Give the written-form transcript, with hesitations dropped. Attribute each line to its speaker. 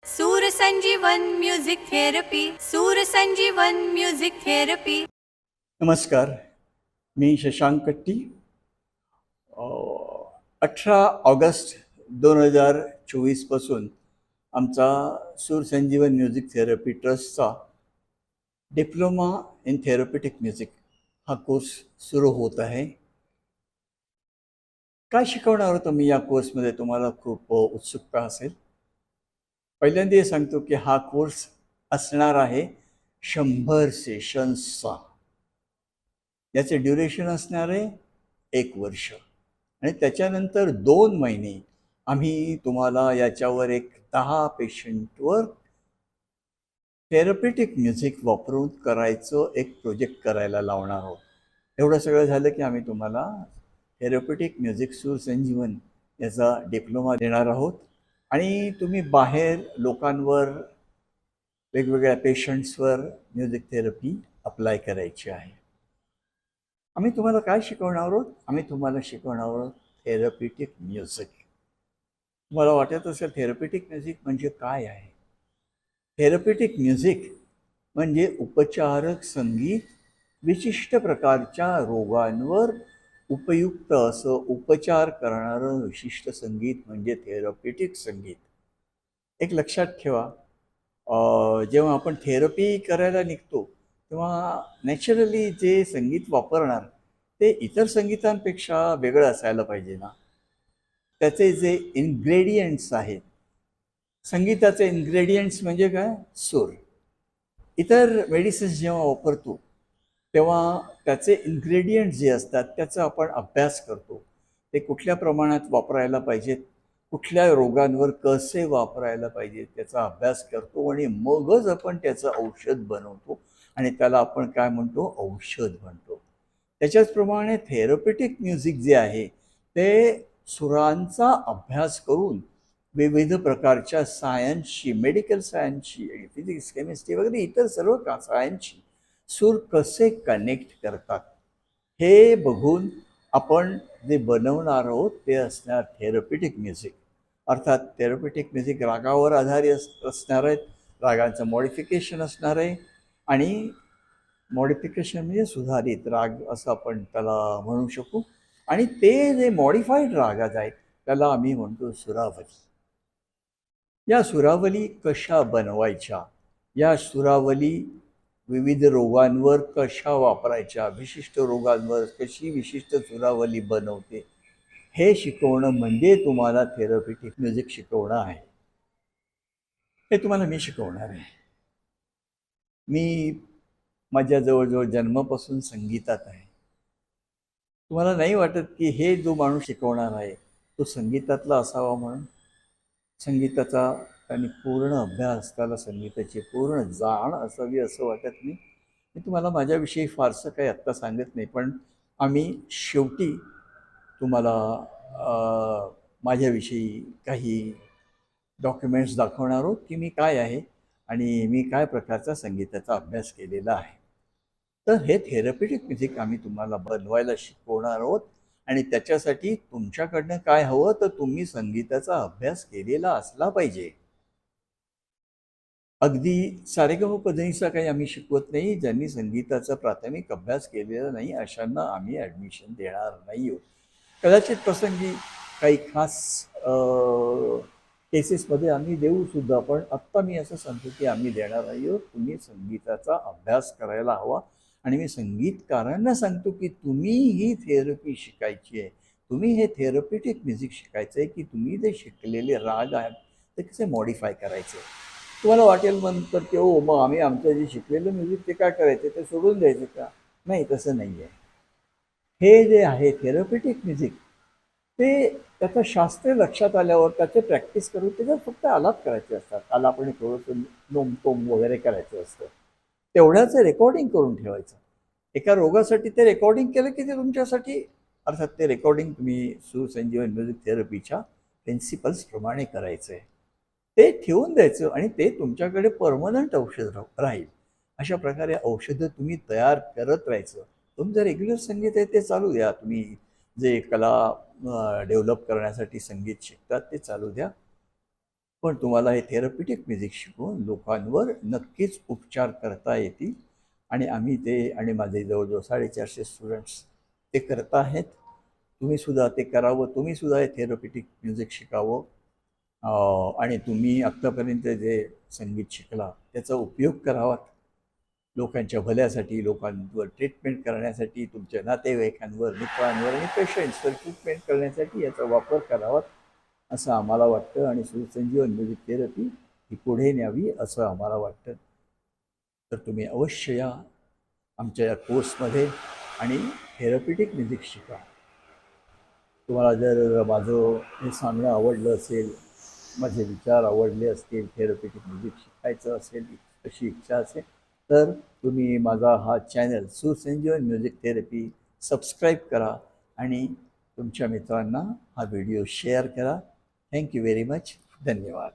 Speaker 1: सूर संजीवन music therapy. सूर संजीवन म्युझिक थेरपी.
Speaker 2: नमस्कार, मी शशांक कट्टी. 18 ऑगस्ट 2024 आमचा सूर संजीवन म्युझिक थेरपी ट्रस्टचा डिप्लोमा इन थेरपेटिक म्युझिक हा कोर्स सुरू होत आहे. काय शिकवणार होतो मी या कोर्समध्ये, तुम्हाला खूप उत्सुकता असेल. पहिल्यांदा हे सांगतो की हा कोर्स असणार आहे 100 सेशन्सचा. याचे ड्युरेशन असणार आहे 1 वर्ष आणि त्याच्यानंतर 2 महिने आम्ही तुम्हाला याच्यावर एक 10 पेशंटवर थेरपेटिक म्युझिक वापरून करायचं एक प्रोजेक्ट करायला लावणार आहोत. एवढं सगळं झालं की आम्ही तुम्हाला थेरपेटिक म्युझिक सूर संजीवन याचा डिप्लोमा देणार आहोत आणि तुम्ही बाहेर लोकांवर, वेगवेगळ्या पेशंट्सवर म्युझिक थेरपी अप्लाय करायची आहे. आम्ही तुम्हाला काय शिकवणार आहोत? आम्ही तुम्हाला शिकवणार आहोत थेरपेटिक म्युझिक. तुम्हाला वाटत असेल थेरपेटिक म्युझिक म्हणजे काय आहे? थेरपेटिक म्युझिक म्हणजे उपचारक संगीत, विशिष्ट प्रकारच्या रोगांवर उपयुक्त असं उपचार करणारं विशिष्ट संगीत म्हणजे थेरपेटिक संगीत. एक लक्षात ठेवा, जेव्हा आपण थेरपी करायला निघतो तेव्हा नॅचरली जे संगीत वापरणार ते इतर संगीतांपेक्षा वेगळं असायला पाहिजे ना. त्याचे जे इन्ग्रेडियंट्स आहेत, संगीताचे इन्ग्रेडियंट्स म्हणजे काय? सूर. इतर मेडिसिन्स जेव्हा वापरतो तेव्हा त्याचे इन्ग्रेडियंट जे असतात त्याचा आपण अभ्यास करतो. ते कुठल्या प्रमाणात वापरायला पाहिजेत, कुठल्या रोगांवर कसे वापरायला पाहिजेत त्याचा अभ्यास करतो आणि मगच आपण त्याचं औषध बनवतो आणि त्याला आपण काय म्हणतो? औषध म्हणतो. त्याच्याचप्रमाणे थेरपेटिक म्युझिक जे आहे ते सुरांचा अभ्यास करून विविध प्रकारच्या सायन्सशी, मेडिकल सायन्सशी, फिजिक्स, केमिस्ट्री वगैरे इतर सर्व सायन्सशी सूर कसे कनेक्ट करतात हे बघून आपण जे बनवणार आहोत ते असणार थेरपेटिक म्युझिक. अर्थात थेरपेटिक म्युझिक रागावर आधारित असणार आहेत, रागांचं मॉडिफिकेशन असणार आहे आणि मॉडिफिकेशन म्हणजे सुधारित राग असं आपण त्याला म्हणू शकू. आणि ते जे मॉडिफाईड राग आहेत त्याला आम्ही म्हणतो सुरावली. या सुरावली कशा बनवायच्या, या सुरावली विविध रोगांवर कशा वापरायच्या, विशिष्ट रोगांवर कशी विशिष्ट सुरावली बनवते हे शिकवणं म्हणजे तुम्हाला थेरपेटिक म्युझिक शिकवणं आहे. हे तुम्हाला मी शिकवणार आहे. मी माझ्या जवळजवळ जन्मापासून संगीतात आहे. तुम्हाला नाही वाटत की हे जो माणूस शिकवणार आहे तो संगीतातला असावा म्हणून? संगीताचा आणि पूर्ण अभ्यास, त्याला संगीताची पूर्ण जाण असावी असं वाटत नाही. मी तुम्हाला माझ्याविषयी फारसं काही आत्ता सांगत नाही, पण आम्ही शेवटी तुम्हाला माझ्याविषयी काही डॉक्युमेंट्स दाखवणार आहोत की मी काय आहे आणि मी काय प्रकारचा संगीताचा अभ्यास केलेला आहे. तर हे थेरपेटिक म्युझिक आम्ही तुम्हाला बनवायला शिकवणार आहोत आणि त्याच्यासाठी तुमच्याकडनं काय हवं तर तुम्ही संगीताचा अभ्यास केलेला असला पाहिजे. अगदी सारेगमपधनिसा काही आम्ही शिकवत नाही. ज्यांनी संगीताचा प्राथमिक अभ्यास केलेला नाही अशांना आम्ही ॲडमिशन देणार नाही आहोत. कदाचित प्रसंगी काही खास केसेसमध्ये आम्ही देऊसुद्धा, पण आत्ता मी असं सांगतो की आम्ही देणार नाही आहोत. तुम्ही संगीताचा अभ्यास करायला हवा आणि मी संगीतकारांना सांगतो की तुम्ही ही थेरपी शिकायची आहे. तुम्ही हे थेरपेटिक म्युझिक शिकायचं आहे की तुम्ही जे शिकलेले राग आहेत ते कसे मॉडिफाय करायचे. तुम्हाला वाटेल नंतर की हो मग आम्ही आमचं जे शिकलेलं म्युझिक ते काय करायचं, ते सोडून द्यायचं का? नाही, तसं नाही आहे. हे जे आहे थेरपेटिक म्युझिक ते त्याचं शास्त्र लक्षात आल्यावर त्याचे प्रॅक्टिस करून त्याच्यात फक्त आलाप करायचे असतात. आलापणे थोडंसं नोमतोम वगैरे करायचं असतं. तेवढ्याचं रेकॉर्डिंग करून ठेवायचं. एका रोगासाठी ते रेकॉर्डिंग केलं की ते तुमच्यासाठी, अर्थात ते रेकॉर्डिंग तुम्ही सुसंजीवन म्युझिक थेरपीच्या प्रिन्सिपल्सप्रमाणे करायचं आहे. ते ठेवून द्यायचं आणि ते तुमच्याकडे परमनंट औषध राहील. अशा प्रकारे औषधं तुम्ही तयार करत राहायचं. तुमचं रेग्युलर संगीत आहे ते चालू द्या. तुम्ही जे कला डेव्हलप करण्यासाठी संगीत शिकतात ते चालू द्या. पण तुम्हाला हे थेरपिटिक म्युझिक शिकवून लोकांवर नक्कीच उपचार करता येतील आणि आम्ही ते आणि माझे जवळजवळ 450 स्टुडंट्स ते करत आहेत. तुम्हीसुद्धा ते करावं, तुम्हीसुद्धा हे थेरपिटिक म्युझिक शिकावं आणि तुम्ही आत्तापर्यंत जे संगीत शिकला त्याचा उपयोग करावा लोकांच्या भल्यासाठी, लोकांवर ट्रीटमेंट करण्यासाठी, तुमच्या नातेवाईकांवर, मित्रांवर आणि पेशंट्सवर ट्रीटमेंट करण्यासाठी याचा वापर करावा असं आम्हाला वाटतं आणि सुरसंजीवन म्युझिक थेरपी ही पुढे न्यावी असं आम्हाला वाटतं. तर तुम्ही अवश्य या आमच्या या कोर्समध्ये आणि थेरपिटिक म्युझिक शिका. तुम्हाला जर माझं हे सांगणं आवडलं असेल, माझे विचार आवडले असतील, थेरपिटिक म्युझिक शिकायचं असेल अशी इच्छा असेल, तर तुम्ही माझा हा चॅनल सुरसंजीवन म्युझिक थेरपी सबस्क्राईब करा आणि तुमच्या मित्रांना हा व्हिडिओ शेअर करा. Thank you very much. धन्यवाद.